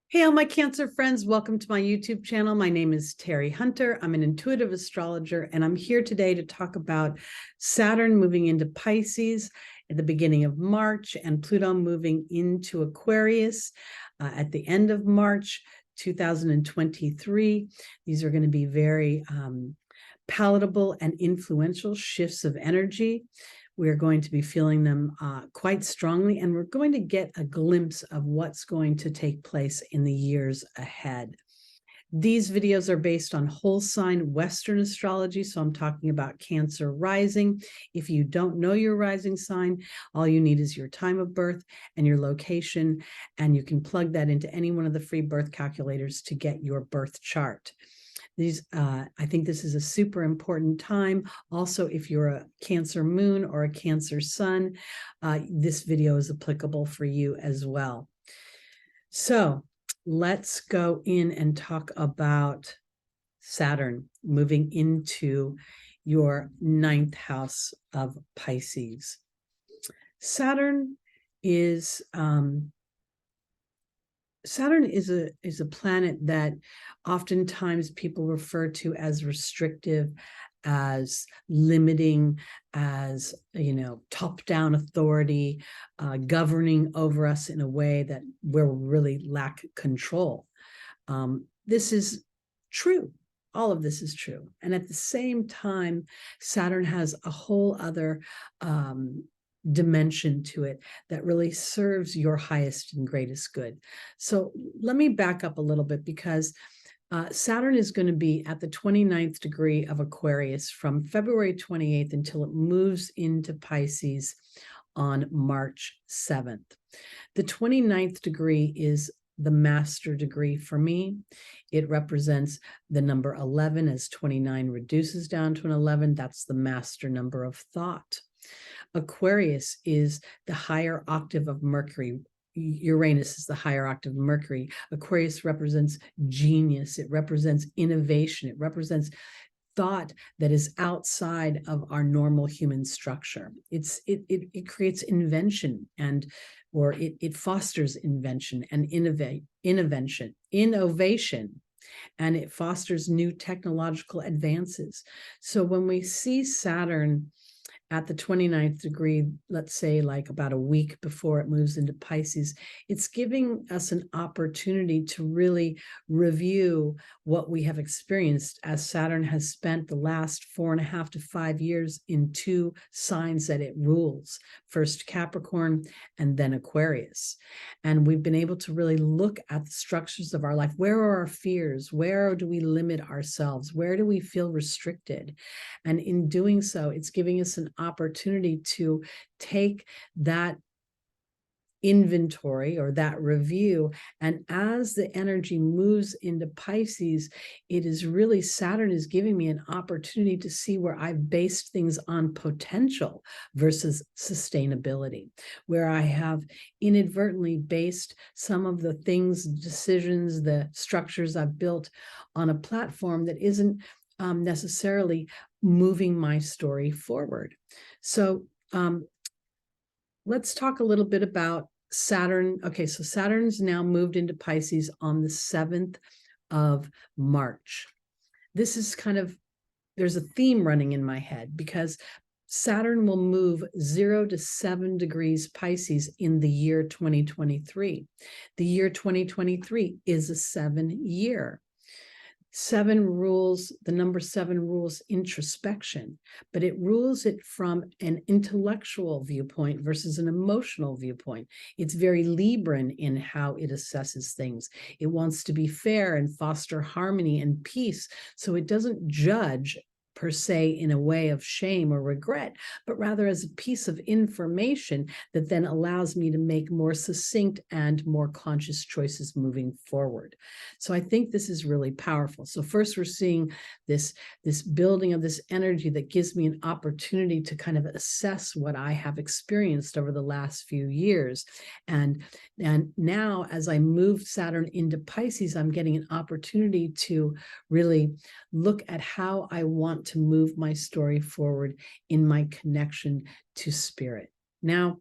Hey, all my Cancer friends, welcome to my YouTube channel. My name is Teri Hunter. I'm an intuitive astrologer, and I'm here today to talk about Saturn moving into Pisces at the beginning of March and Pluto moving into Aquarius at the end of March 2023. These are going to be very palatable and influential shifts of energy. We're going to be feeling them quite strongly, and we're going to get a glimpse of what's going to take place in the years ahead. These videos are based on whole sign Western astrology, so I'm talking about Cancer rising. If you don't know your rising sign, all you need is your time of birth and your location, and you can plug that into any one of the free birth calculators to get your birth chart. I think this is a super important time. Also, if you're a Cancer moon or a Cancer sun, this video is applicable for you as well. So let's go in and talk about Saturn moving into your 9th house of Pisces. Saturn is a planet that oftentimes people refer to as restrictive, as limiting, as, top-down authority, governing over us in a way that where we really lack control. This is true. All of this is true. And at the same time, Saturn has a whole other dimension to it that really serves your highest and greatest good. So let me back up a little bit, because Saturn is going to be at the 29th degree of Aquarius from February 28th until it moves into Pisces on March 7th. The 29th degree is the master degree for me. It represents the number 11, as 29 reduces down to an 11. That's the master number of thought. Aquarius is the higher octave of Mercury. Uranus is the higher octave of Mercury. Aquarius represents genius. It represents innovation. It represents thought that is outside of our normal human structure. It creates invention, or it fosters invention and innovation, and it fosters new technological advances. So when we see Saturn at the 29th degree, let's say like about a week before it moves into Pisces, it's giving us an opportunity to really review what we have experienced, as Saturn has spent the last 4.5 to 5 years in two signs that it rules, first Capricorn and then Aquarius. And we've been able to really look at the structures of our life. Where are our fears? Where do we limit ourselves? Where do we feel restricted? And in doing so, it's giving us an opportunity to take that inventory or that review, and as the energy moves into Pisces, it is really, Saturn is giving me an opportunity to see where I've based things on potential versus sustainability, where I have inadvertently based some of the things, decisions, the structures I've built on a platform that isn't necessarily moving my story forward. So let's talk a little bit about Saturn. Okay, so Saturn's now moved into Pisces on the 7th of March. This is there's a theme running in my head, because Saturn will move 0 to 7 degrees Pisces in the year 2023. The year 2023 is a 7-year. The number 7 rules introspection, but it rules it from an intellectual viewpoint versus an emotional viewpoint. It's very Libran in how it assesses things. It wants to be fair and foster harmony and peace, so it doesn't judge per se in a way of shame or regret, but rather as a piece of information that then allows me to make more succinct and more conscious choices moving forward. So I think this is really powerful. So first, we're seeing this building of this energy that gives me an opportunity to kind of assess what I have experienced over the last few years. And now, as I move Saturn into Pisces, I'm getting an opportunity to really look at how I want to move my story forward in my connection to spirit. Now,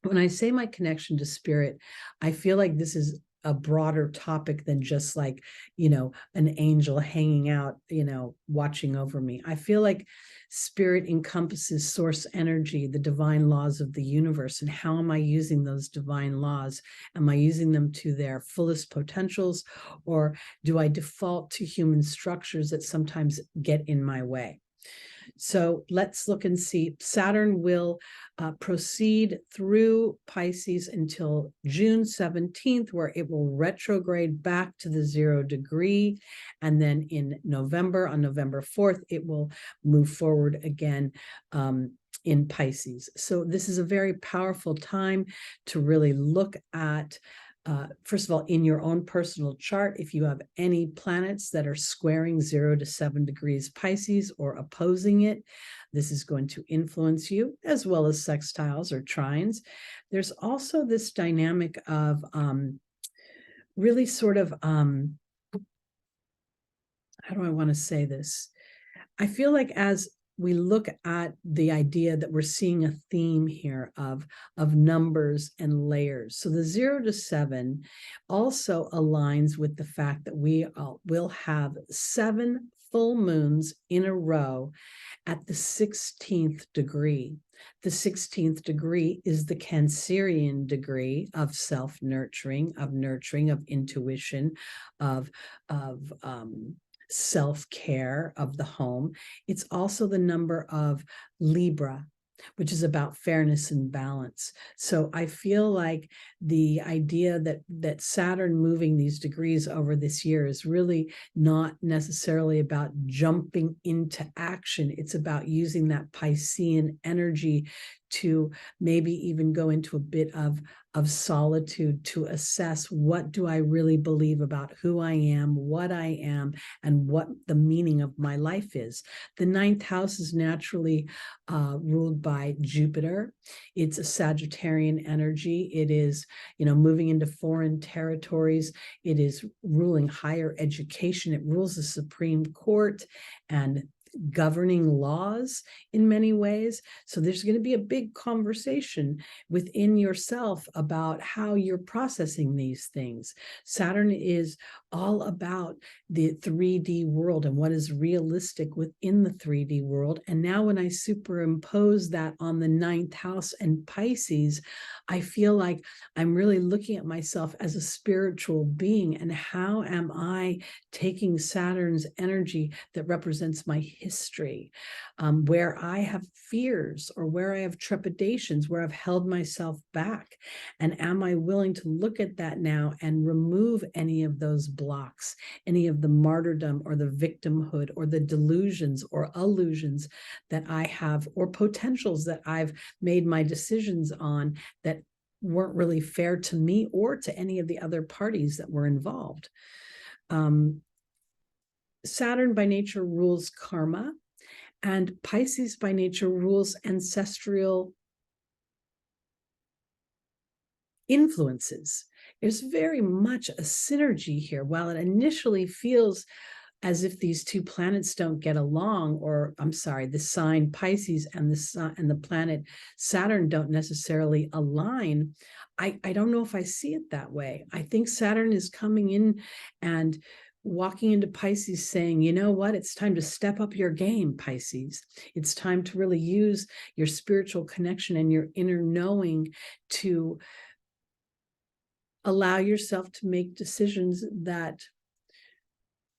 when I say my connection to spirit, I feel like this is a broader topic than just like, an angel hanging out, watching over me. I feel like spirit encompasses source energy, the divine laws of the universe. And how am I using those divine laws? Am I using them to their fullest potentials, or do I default to human structures that sometimes get in my way? So let's look and see. Saturn will proceed through Pisces until June 17th, where it will retrograde back to the 0 degree. And then in November, on November 4th, it will move forward again in Pisces. So this is a very powerful time to really look at first of all, in your own personal chart, if you have any planets that are squaring 0 to 7 degrees Pisces or opposing it, this is going to influence you, as well as sextiles or trines. There's also this dynamic of really sort of, how do I want to say this? I feel like as we look at the idea that we're seeing a theme here of numbers and layers. So the 0 to 7 also aligns with the fact that we will have 7 full moons in a row at the 16th degree. The 16th degree is the Cancerian degree of self-nurturing, of intuition, of self-care, of the home. It's also the number of Libra, which is about fairness and balance. So I feel like the idea that Saturn moving these degrees over this year is really not necessarily about jumping into action. It's about using that Piscean energy to maybe even go into a bit of solitude to assess, what do I really believe about who I am, what I am, and what the meaning of my life is. The 9th house is naturally ruled by Jupiter. It's a Sagittarian energy. It is, moving into foreign territories. It is ruling higher education. It rules the Supreme Court and governing laws in many ways. So there's going to be a big conversation within yourself about how you're processing these things. Saturn is all about the 3D world and what is realistic within the 3D world. And now when I superimpose that on the 9th house and Pisces, I feel like I'm really looking at myself as a spiritual being, and how am I taking Saturn's energy that represents my history, where I have fears or where I have trepidations, where I've held myself back. And am I willing to look at that now and remove any of those blocks, any of the martyrdom or the victimhood or the delusions or illusions that I have, or potentials that I've made my decisions on that weren't really fair to me or to any of the other parties that were involved. Saturn by nature rules karma, and Pisces by nature rules ancestral influences. There's very much a synergy here. While it initially feels as if these two planets don't get along, or I'm sorry, the sign Pisces and the sun and the planet Saturn don't necessarily align, I don't know if I see it that way. I think Saturn is coming in and walking into Pisces saying, you know what, it's time to step up your game, Pisces. It's time to really use your spiritual connection and your inner knowing to allow yourself to make decisions that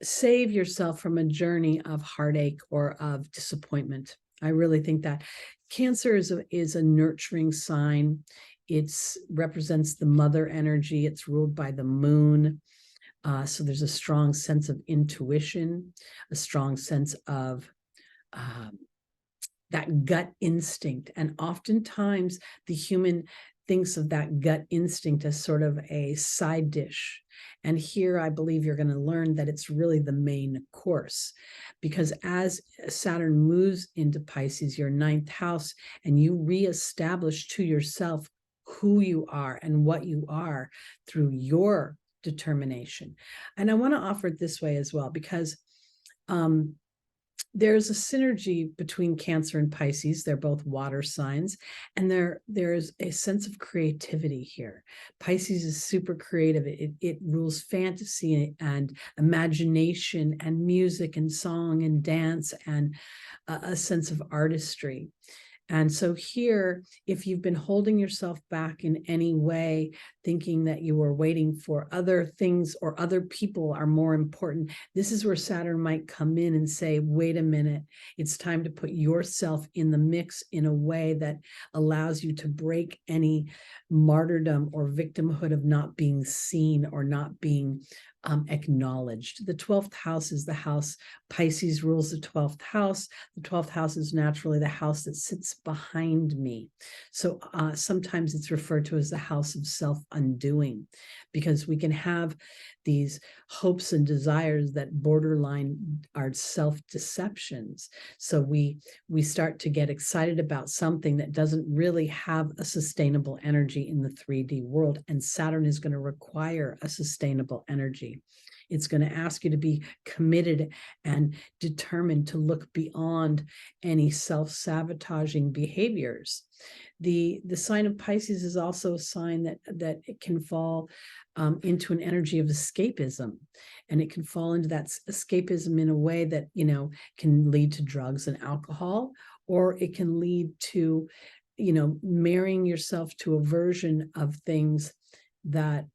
save yourself from a journey of heartache or of disappointment. I really think that Cancer is a nurturing sign. It represents the mother energy. It's ruled by the moon. So there's a strong sense of intuition, a strong sense of that gut instinct. And oftentimes the human thinks of that gut instinct as sort of a side dish. And here I believe you're going to learn that it's really the main course, because as Saturn moves into Pisces, your 9th house, and you reestablish to yourself who you are and what you are through your determination. And I want to offer it this way as well, because there's a synergy between Cancer and Pisces. They're both water signs, and there's a sense of creativity here. Pisces is super creative. It rules fantasy and imagination and music and song and dance and a sense of artistry. And so here, if you've been holding yourself back in any way, thinking that you were waiting for other things or other people are more important, this is where Saturn might come in and say, wait a minute, it's time to put yourself in the mix in a way that allows you to break any martyrdom or victimhood of not being seen or not being acknowledged. The 12th house is the house. Pisces rules the 12th house. The 12th house is naturally the house that sits behind me. So sometimes it's referred to as the house of self-undoing, because we can have these hopes and desires that borderline are self-deceptions. So we start to get excited about something that doesn't really have a sustainable energy in the 3D world, and Saturn is going to require a sustainable energy. It's going to ask you to be committed and determined to look beyond any self-sabotaging behaviors. The sign of Pisces is also a sign that it can fall into an energy of escapism, and it can fall into that escapism in a way that, you know, can lead to drugs and alcohol, or it can lead to, you know, marrying yourself to a version of things that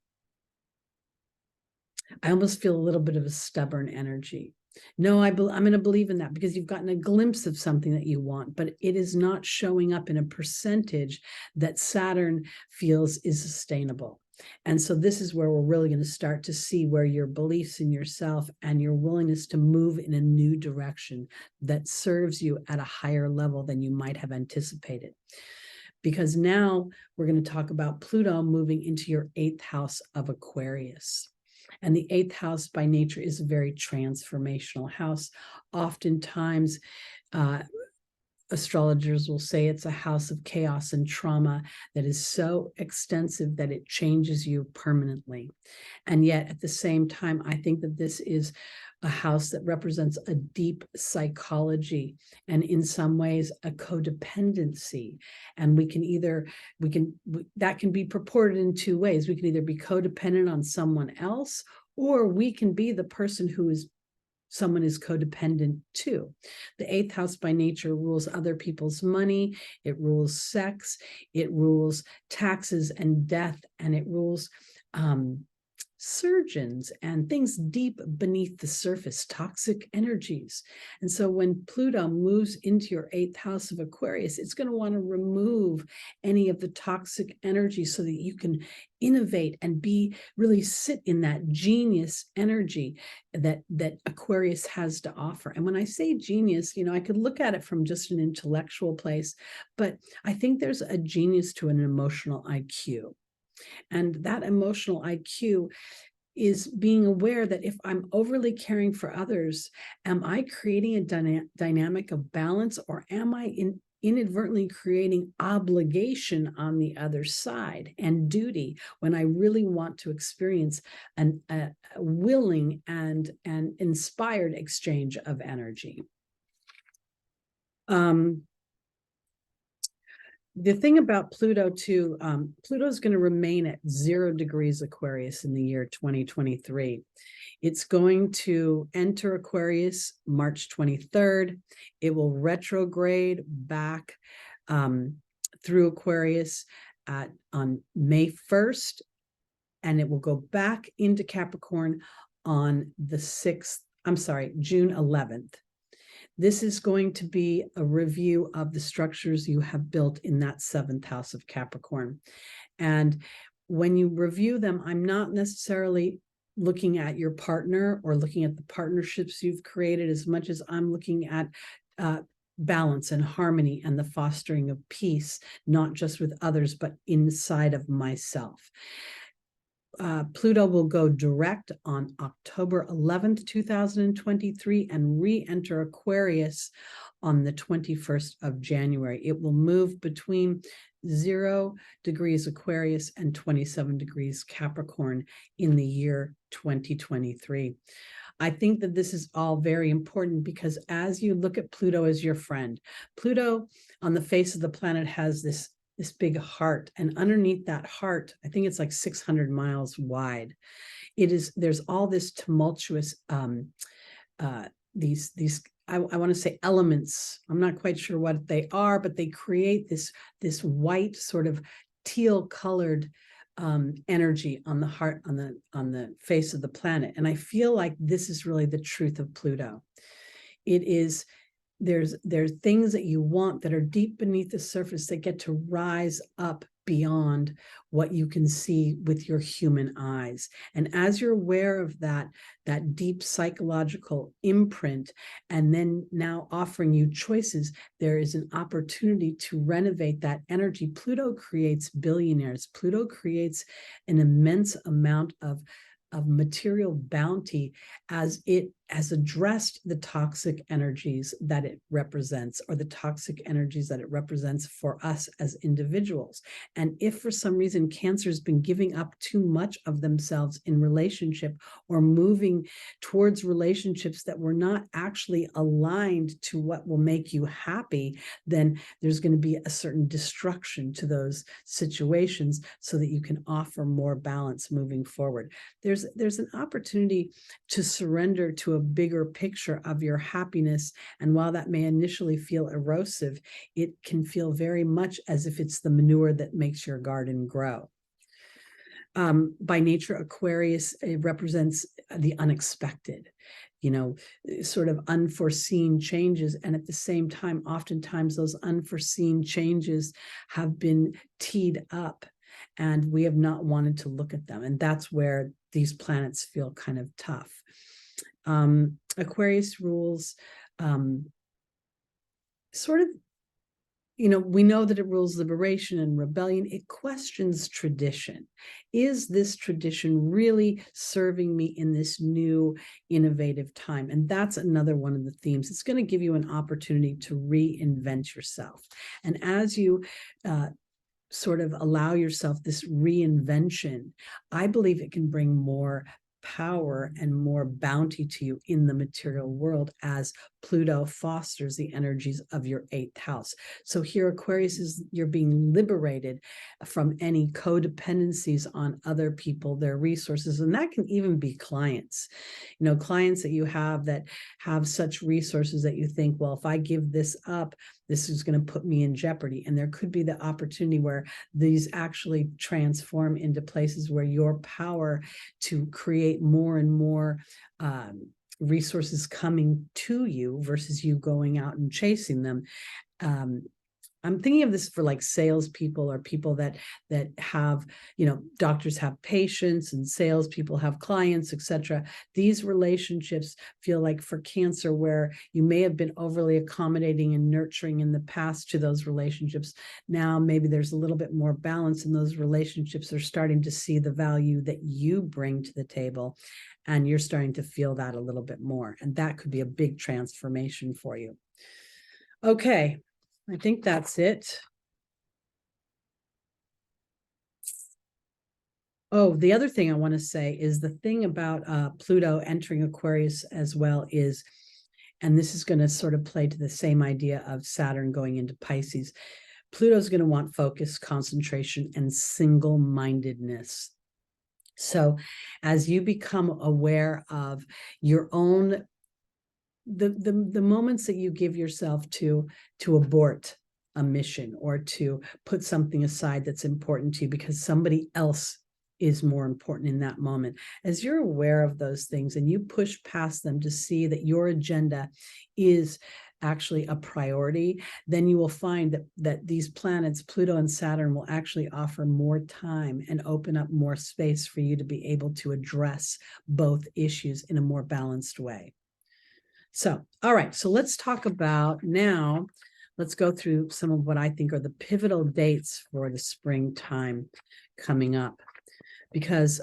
I almost feel a little bit of a stubborn energy. No, I'm going to believe in that because you've gotten a glimpse of something that you want, but it is not showing up in a percentage that Saturn feels is sustainable. And so this is where we're really going to start to see where your beliefs in yourself and your willingness to move in a new direction that serves you at a higher level than you might have anticipated. Because now we're going to talk about Pluto moving into your 8th house of Aquarius. And the 8th house by nature is a very transformational house. Oftentimes, astrologers will say it's a house of chaos and trauma that is so extensive that it changes you permanently. And yet at the same time, I think that this is a house that represents a deep psychology and in some ways a codependency. And that can be purported in two ways. We can either be codependent on someone else, or we can be the person who someone is codependent to. The 8th house by nature rules other people's money, it rules sex, it rules taxes and death, and it rules surgeons and things deep beneath the surface, toxic energies. And so when Pluto moves into your 8th house of Aquarius, it's going to want to remove any of the toxic energy so that you can innovate and really sit in that genius energy that Aquarius has to offer. And when I say genius, you know, I could look at it from just an intellectual place, but I think there's a genius to an emotional IQ. And that emotional IQ is being aware that if I'm overly caring for others, am I creating a dynamic of balance, or am I inadvertently creating obligation on the other side and duty when I really want to experience a willing and inspired exchange of energy? The thing about Pluto too, Pluto is going to remain at 0 degrees Aquarius in the year 2023. It's going to enter Aquarius March 23rd. It will retrograde back through Aquarius on May 1st, and it will go back into Capricorn on June 11th. This is going to be a review of the structures you have built in that 7th house of Capricorn. And when you review them, I'm not necessarily looking at your partner or looking at the partnerships you've created as much as I'm looking at balance and harmony and the fostering of peace, not just with others, but inside of myself. Pluto will go direct on October 11th, 2023, and re-enter Aquarius on the 21st of January. It will move between 0 degrees Aquarius and 27 degrees Capricorn in the year 2023. I think that this is all very important because as you look at Pluto as your friend, Pluto on the face of the planet has this big heart, and underneath that heart, I think it's like 600 miles wide. There's all this tumultuous these I want to say elements. I'm not quite sure what they are, but they create this white sort of teal colored energy on the heart, on the face of the planet. And I feel like this is really the truth of Pluto. It is, there are things that you want that are deep beneath the surface that get to rise up beyond what you can see with your human eyes. And as you're aware of that deep psychological imprint, and then now offering you choices, there is an opportunity to renovate that energy. Pluto creates billionaires. Pluto creates an immense amount of material bounty as it has addressed the toxic energies that it represents, or the toxic energies that it represents for us as individuals. And if for some reason Cancer has been giving up too much of themselves in relationship, or moving towards relationships that were not actually aligned to what will make you happy, then there's going to be a certain destruction to those situations so that you can offer more balance moving forward. There's an opportunity to surrender to a bigger picture of your happiness. And while that may initially feel erosive, it can feel very much as if it's the manure that makes your garden grow. By nature, Aquarius, it represents the unexpected, sort of unforeseen changes. And at the same time, oftentimes those unforeseen changes have been teed up and we have not wanted to look at them. And that's where these planets feel kind of tough. Aquarius rules sort of, we know that it rules liberation and rebellion. It questions tradition. Is this tradition really serving me in this new innovative time? And that's another one of the themes. It's going to give you an opportunity to reinvent yourself. And as you sort of allow yourself this reinvention, I believe it can bring more power and more bounty to you in the material world as Pluto fosters the energies of your 8th house. So here, Aquarius, is you're being liberated from any codependencies on other people, their resources, and that can even be clients. Clients that you have that have such resources that you think, well, if I give this up, this is going to put me in jeopardy. And there could be the opportunity where these actually transform into places where your power to create more and more resources coming to you versus you going out and chasing them. I'm thinking of this for like salespeople, or people that have, doctors have patients and salespeople have clients, etc. These relationships feel like, for Cancer, where you may have been overly accommodating and nurturing in the past to those relationships. Now maybe there's a little bit more balance, and those relationships are starting to see the value that you bring to the table, and you're starting to feel that a little bit more. And that could be a big transformation for you. Okay. I think that's it. Oh, the other thing I want to say is the thing about Pluto entering Aquarius as well is, and this is going to sort of play to the same idea of Saturn going into Pisces, Pluto's going to want focus, concentration, and single-mindedness. So as you become aware of your own the moments that you give yourself to abort a mission, or to put something aside that's important to you because somebody else is more important in that moment, as you're aware of those things and you push past them to see that your agenda is actually a priority, then you will find that these planets, Pluto and Saturn, will actually offer more time and open up more space for you to be able to address both issues in a more balanced way. So, all right, so let's talk about now, let's go through some of what I think are the pivotal dates for the springtime coming up, because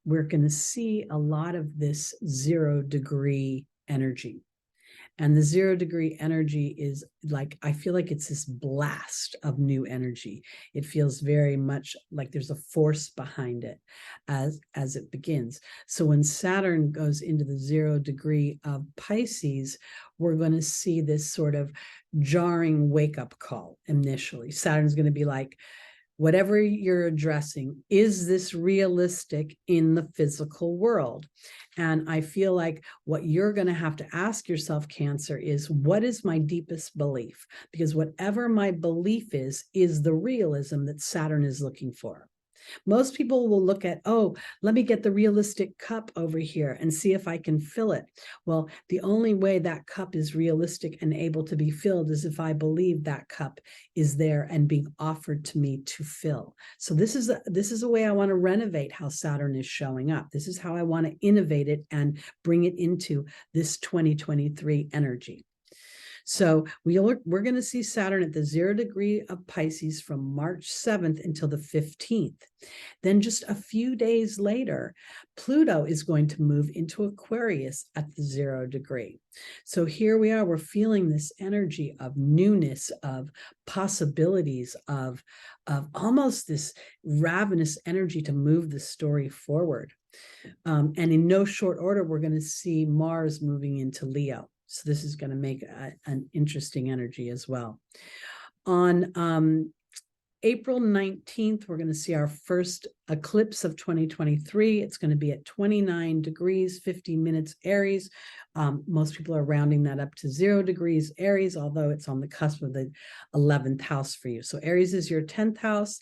we're going to see a lot of this 0-degree energy. And the 0-degree energy is like, I feel like it's this blast of new energy. It feels very much like there's a force behind it as it begins. So when Saturn goes into the 0-degree of Pisces, we're going to see this sort of jarring wake-up call initially. Saturn's going to be like, whatever you're addressing, is this realistic in the physical world? And I feel like what you're going to have to ask yourself, Cancer, is what is my deepest belief? Because whatever my belief is the realism that Saturn is looking for. Most people will look at, oh, let me get the realistic cup over here and see if I can fill it. Well, the only way that cup is realistic and able to be filled is if I believe that cup is there and being offered to me to fill. So this is a way I want to renovate how Saturn is showing up. This is how I want to innovate it and bring it into this 2023 energy. So we're going to see Saturn at the 0-degree of Pisces from March 7th until the 15th. Then just a few days later, Pluto is going to move into Aquarius at the 0-degree. So here we are, we're feeling this energy of newness, of possibilities, of almost this ravenous energy to move the story forward. And in no short order, we're going to see Mars moving into Leo. So this is going to make an interesting energy as well. On April 19th, we're going to see our first eclipse of 2023. It's going to be at 29 degrees, 50 minutes Aries. Most people are rounding that up to 0 degrees Aries, although it's on the cusp of the 11th house for you. So Aries is your 10th house.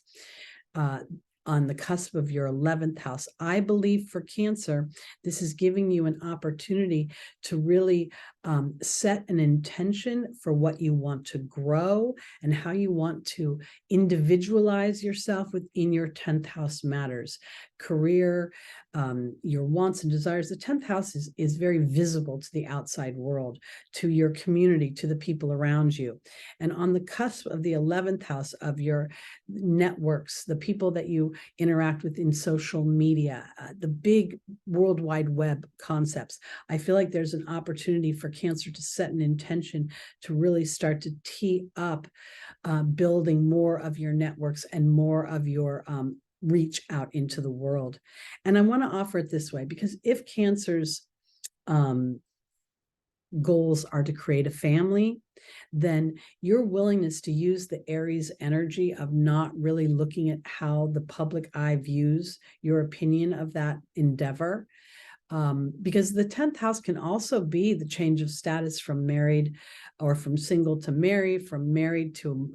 On the cusp of your 11th house. I believe for Cancer, this is giving you an opportunity to really set an intention for what you want to grow and how you want to individualize yourself within your 10th house matters. Career, your wants and desires. The 10th house is very visible to the outside world, to your community, to the people around you. And on the cusp of the 11th house of your networks, the people that you interact with in social media, the big World Wide Web concepts, I feel like there's an opportunity for Cancer to set an intention to really start to tee up building more of your networks and more of your reach out into the world. And I want to offer it this way, because if Cancer's goals are to create a family, then your willingness to use the Aries energy of not really looking at how the public eye views your opinion of that endeavor, because the 10th house can also be the change of status from married or from single to married, from married to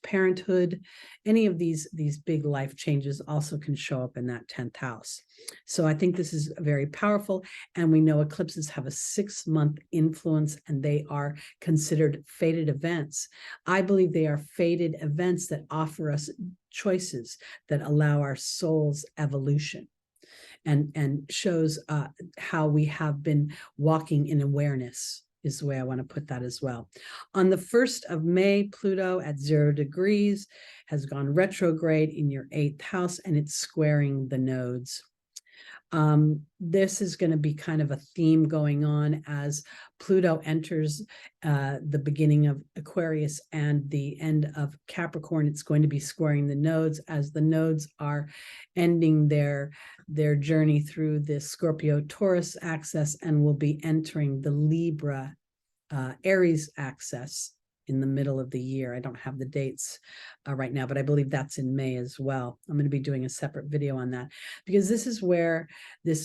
parenthood. Any of these big life changes also can show up in that 10th house. So I think this is very powerful. And we know eclipses have a 6-month influence and they are considered fated events. I believe they are fated events that offer us choices that allow our soul's evolution. And shows how we have been walking in awareness, is the way I want to put that as well. On the 1st of May, Pluto at 0 degrees has gone retrograde in your 8th house, and it's squaring the nodes. This is going to be kind of a theme going on as Pluto enters the beginning of Aquarius and the end of Capricorn. It's going to be squaring the nodes as the nodes are ending their journey through the Scorpio-Taurus axis and will be entering the Libra Aries axis in the middle of the year. I don't have the dates right now, but I believe that's in May as well. I'm going to be doing a separate video on that, because this is where the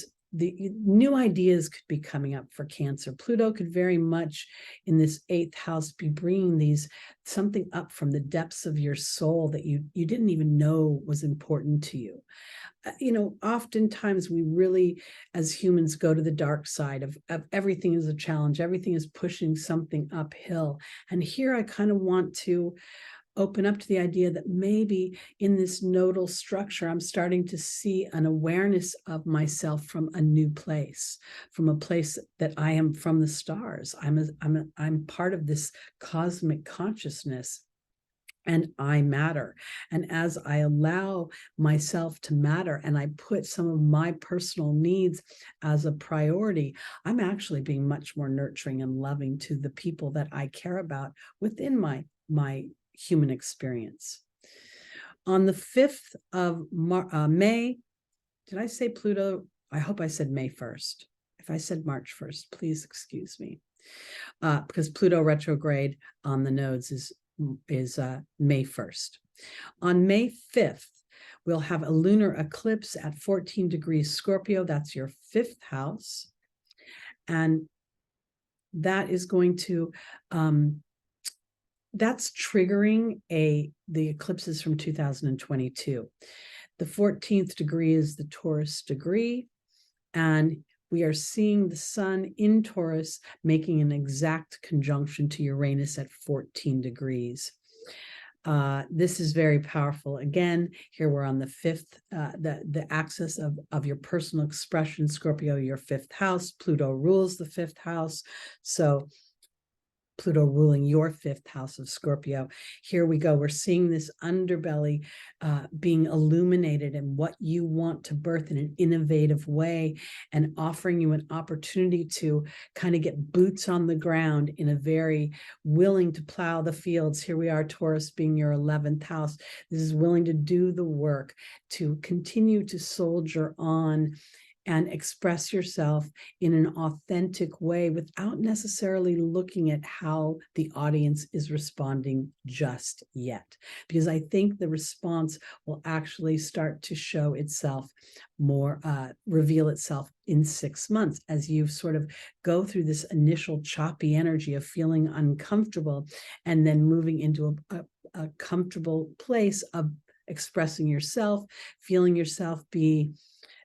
new ideas could be coming up for Cancer. Pluto could very much in this 8th house be bringing something up from the depths of your soul that you didn't even know was important to you. Oftentimes we really, as humans, go to the dark side of everything is a challenge. Everything is pushing something uphill. And here I kind of want to open up to the idea that maybe in this nodal structure, I'm starting to see an awareness of myself from a new place, from a place that I am from the stars. I'm part of this cosmic consciousness. and I matter. And as I allow myself to matter and I put some of my personal needs as a priority, I'm actually being much more nurturing and loving to the people that I care about within my human experience. On the 5th of May, did I say Pluto? I hope I said May 1st. If I said March 1st, please excuse me. Because Pluto retrograde on the nodes is May 1st. On May 5th, we'll have a lunar eclipse at 14 degrees Scorpio. That's your 5th house. And that is going to, that's triggering the eclipses from 2022. The 14th degree is the Taurus degree. And we are seeing the sun in Taurus making an exact conjunction to Uranus at 14 degrees. This is very powerful. Again, here we're on the 5th, the axis of your personal expression, Scorpio, your 5th house. Pluto rules the 5th house. So Pluto ruling your 5th house of Scorpio. Here we go. We're seeing this underbelly being illuminated and what you want to birth in an innovative way, and offering you an opportunity to kind of get boots on the ground in a very willing to plow the fields. Here we are, Taurus being your 11th house. This is willing to do the work, to continue to soldier on and express yourself in an authentic way without necessarily looking at how the audience is responding just yet. Because I think the response will actually start to show itself more, reveal itself in 6 months as you sort of go through this initial choppy energy of feeling uncomfortable and then moving into a comfortable place of expressing yourself, feeling yourself be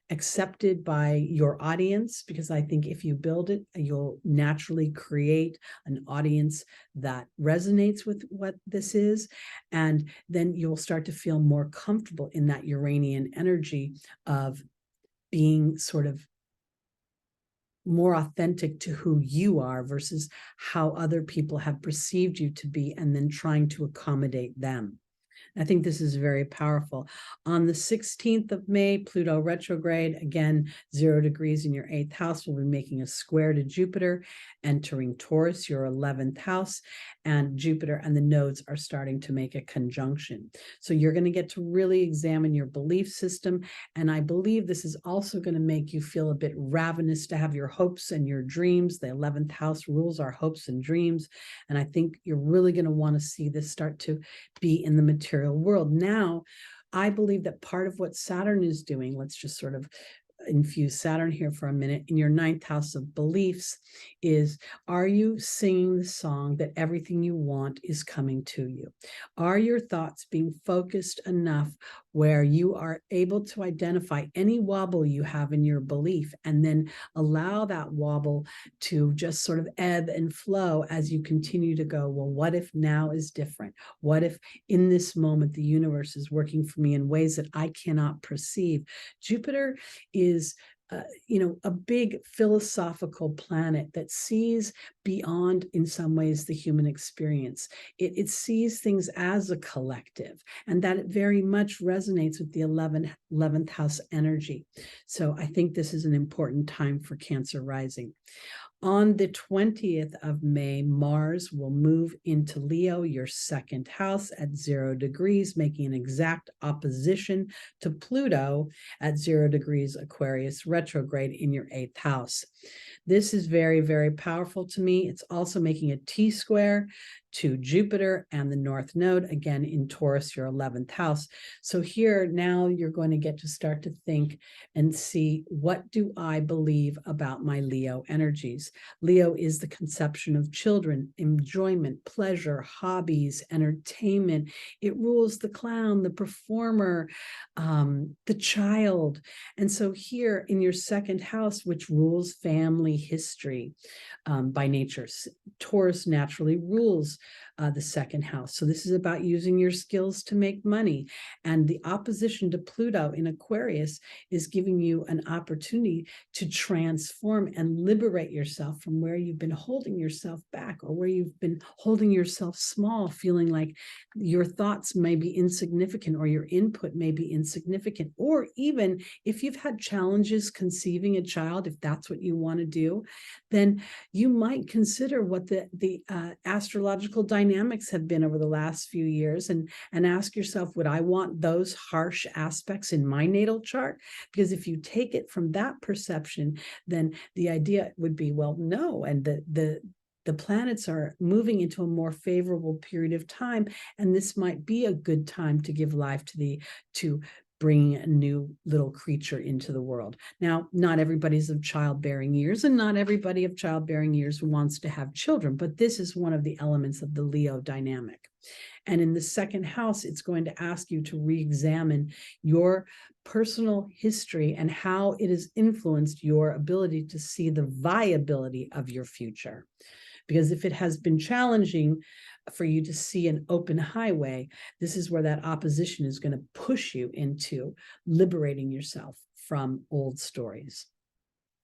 accepted by your audience, because I think if you build it, you'll naturally create an audience that resonates with what this is. And then you'll start to feel more comfortable in that Uranian energy of being sort of more authentic to who you are versus how other people have perceived you to be, and then trying to accommodate them. I think this is very powerful. On the 16th of May, Pluto retrograde, again, 0 degrees in your 8th house, will be making a square to Jupiter, entering Taurus, your 11th house, and Jupiter and the nodes are starting to make a conjunction. So you're going to get to really examine your belief system. And I believe this is also going to make you feel a bit ravenous to have your hopes and your dreams. The 11th house rules our hopes and dreams. And I think you're really going to want to see this start to be in the material world. Now, I believe that part of what Saturn is doing, let's just sort of infuse Saturn here for a minute, in your 9th house of beliefs, is, are you singing the song that everything you want is coming to you? Are your thoughts being focused enough where you are able to identify any wobble you have in your belief and then allow that wobble to just sort of ebb and flow as you continue to go, well, what if now is different? What if in this moment the universe is working for me in ways that I cannot perceive? Jupiter is a big philosophical planet that sees beyond, in some ways, the human experience. It sees things as a collective, and that it very much resonates with the 11th house energy. So I think this is an important time for Cancer rising. On the 20th of May, Mars will move into Leo, your 2nd house, at 0 degrees, making an exact opposition to Pluto at 0 degrees Aquarius retrograde in your 8th house. This is very, very powerful to me. It's also making a T-square to Jupiter and the North Node, again in Taurus, your 11th house. So here, now you're going to get to start to think and see, what do I believe about my Leo energies? Leo is the conception of children, enjoyment, pleasure, hobbies, entertainment. It rules the clown, the performer, the child. And so here in your 2nd house, which rules family history by nature, Taurus naturally rules the second house. So this is about using your skills to make money. And the opposition to Pluto in Aquarius is giving you an opportunity to transform and liberate yourself from where you've been holding yourself back, or where you've been holding yourself small, feeling like your thoughts may be insignificant, or your input may be insignificant. Or even if you've had challenges conceiving a child, if that's what you want to do, then you might consider what the astrological dynamics have been over the last few years, and ask yourself, would I want those harsh aspects in my natal chart? Because if you take it from that perception, then the idea would be, well, no, and the planets are moving into a more favorable period of time, and this might be a good time to give life to bringing a new little creature into the world. Now, not everybody's of childbearing years, and not everybody of childbearing years wants to have children, but this is one of the elements of the Leo dynamic. And in the second house, it's going to ask you to re-examine your personal history and how it has influenced your ability to see the viability of your future. Because if it has been challenging for you to see an open highway, this is where that opposition is going to push you into liberating yourself from old stories.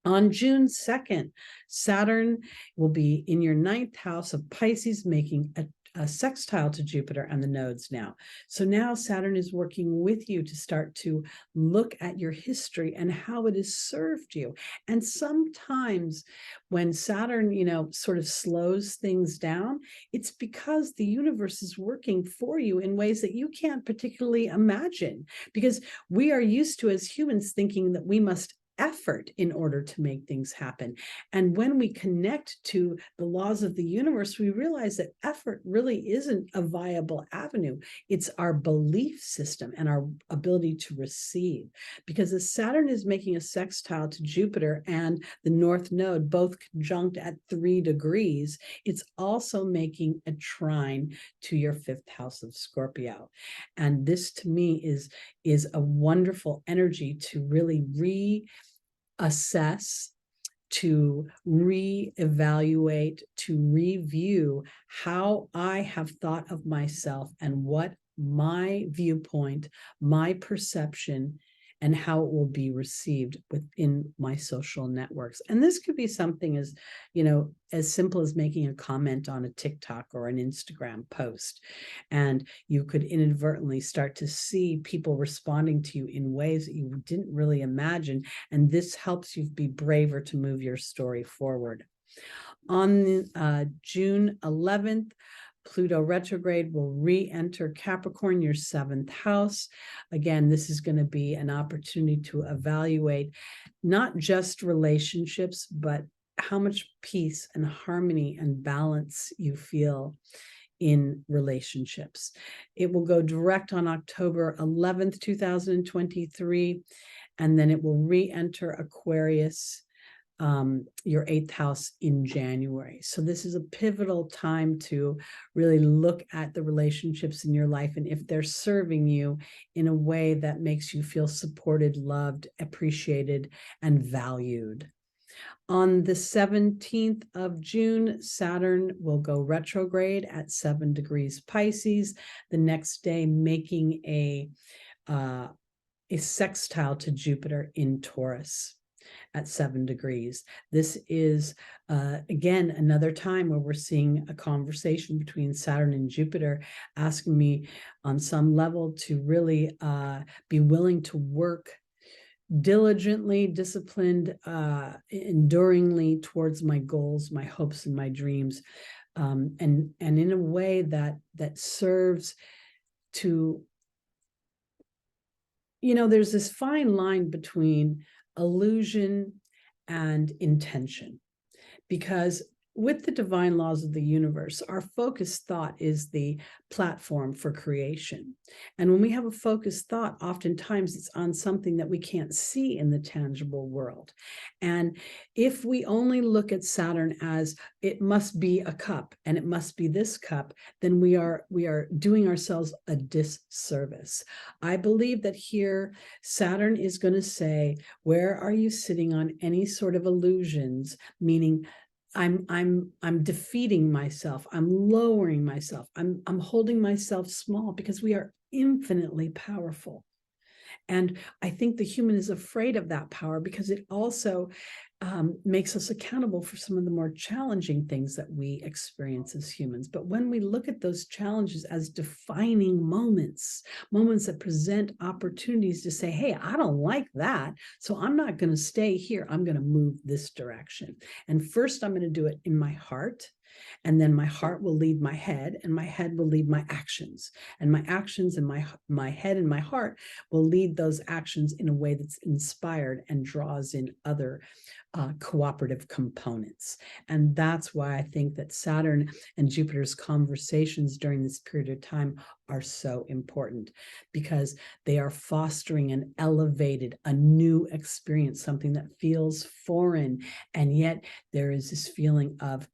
On June 2nd, Saturn will be in your 9th house of Pisces, making a sextile to Jupiter and the nodes now. So now Saturn is working with you to start to look at your history and how it has served you. And sometimes when Saturn, sort of slows things down, it's because the universe is working for you in ways that you can't particularly imagine, because we are used to, as humans, thinking that we must effort in order to make things happen. And when we connect to the laws of the universe, we realize that effort really isn't a viable avenue. It's our belief system and our ability to receive. Because as Saturn is making a sextile to Jupiter and the North Node, both conjunct at 3 degrees, it's also making a trine to your 5th house of Scorpio. And this, to me, is a wonderful energy to really reassess, to reevaluate, to review how I have thought of myself and what my viewpoint, my perception, and how it will be received within my social networks. And this could be something as, as simple as making a comment on a TikTok or an Instagram post. And you could inadvertently start to see people responding to you in ways that you didn't really imagine. And this helps you be braver to move your story forward. On June 11th, Pluto retrograde will re-enter Capricorn, your 7th house. Again, this is going to be an opportunity to evaluate not just relationships, but how much peace and harmony and balance you feel in relationships. It will go direct on October 11th, 2023, and then it will re-enter Aquarius, your 8th house, in January. So this is a pivotal time to really look at the relationships in your life and if they're serving you in a way that makes you feel supported, loved, appreciated, and valued. On the 17th of June, Saturn will go retrograde at 7 degrees Pisces, the next day making a sextile to Jupiter in Taurus at 7 degrees. This is, again, another time where we're seeing a conversation between Saturn and Jupiter, asking me on some level to really be willing to work diligently, disciplined, enduringly towards my goals, my hopes, and my dreams, and in a way that serves to, there's this fine line between illusion and intention, because with the divine laws of the universe, our focused thought is the platform for creation. And when we have a focused thought, oftentimes it's on something that we can't see in the tangible world. And if we only look at Saturn as it must be a cup and it must be this cup, then we are doing ourselves a disservice. I believe that here Saturn is going to say, where are you sitting on any sort of illusions, meaning I'm defeating myself. I'm lowering myself. I'm holding myself small, because we are infinitely powerful. And I think the human is afraid of that power, because it also makes us accountable for some of the more challenging things that we experience as humans. But when we look at those challenges as defining moments, moments that present opportunities to say, hey, I don't like that, so I'm not going to stay here. I'm going to move this direction. And first, I'm going to do it in my heart. And then my heart will lead my head, and my head will lead my actions. And my actions and my head and my heart will lead those actions in a way that's inspired and draws in other cooperative components. And that's why I think that Saturn and Jupiter's conversations during this period of time are so important, because they are fostering an elevated, a new experience, something that feels foreign. And yet there is this feeling of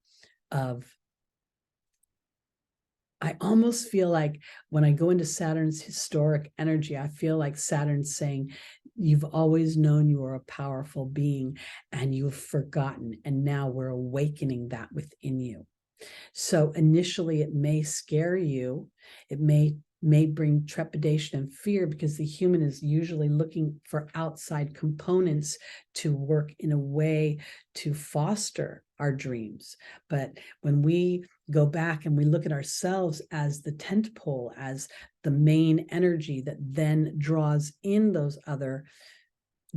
I almost feel like when I go into Saturn's historic energy, I feel like Saturn's saying, you've always known you are a powerful being, and you've forgotten, and now we're awakening that within you. So initially it may scare you, it may bring trepidation and fear, because the human is usually looking for outside components to work in a way to foster our dreams. But when we go back and we look at ourselves as the tent pole, as the main energy that then draws in those other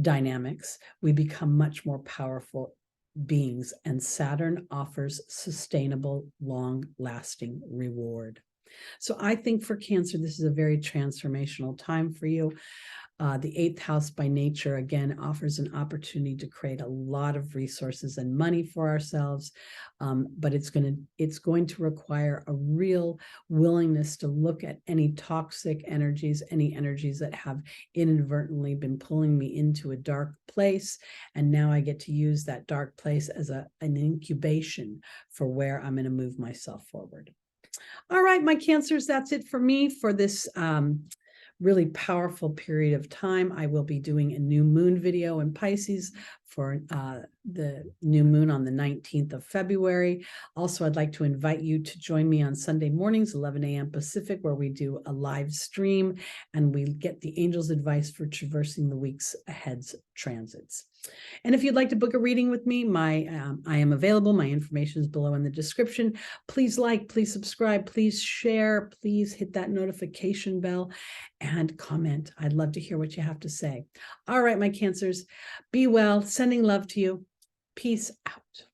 dynamics, we become much more powerful beings, and Saturn offers sustainable, long-lasting reward. So I think for Cancer, this is a very transformational time for you. The 8th house by nature, again, offers an opportunity to create a lot of resources and money for ourselves. But it's going to require a real willingness to look at any toxic energies, any energies that have inadvertently been pulling me into a dark place. And now I get to use that dark place as an incubation for where I'm going to move myself forward. All right, my Cancers, that's it for me for this really powerful period of time. I will be doing a new moon video in Pisces for the new moon on the 19th of February. Also, I'd like to invite you to join me on Sunday mornings, 11 a.m. Pacific, where we do a live stream and we get the angels' advice for traversing the week's ahead's transits. And if you'd like to book a reading with me, I am available. My information is below in the description. Please like, please subscribe, please share, please hit that notification bell and comment. I'd love to hear what you have to say. All right, my Cancers, be well. Sending love to you. Peace out.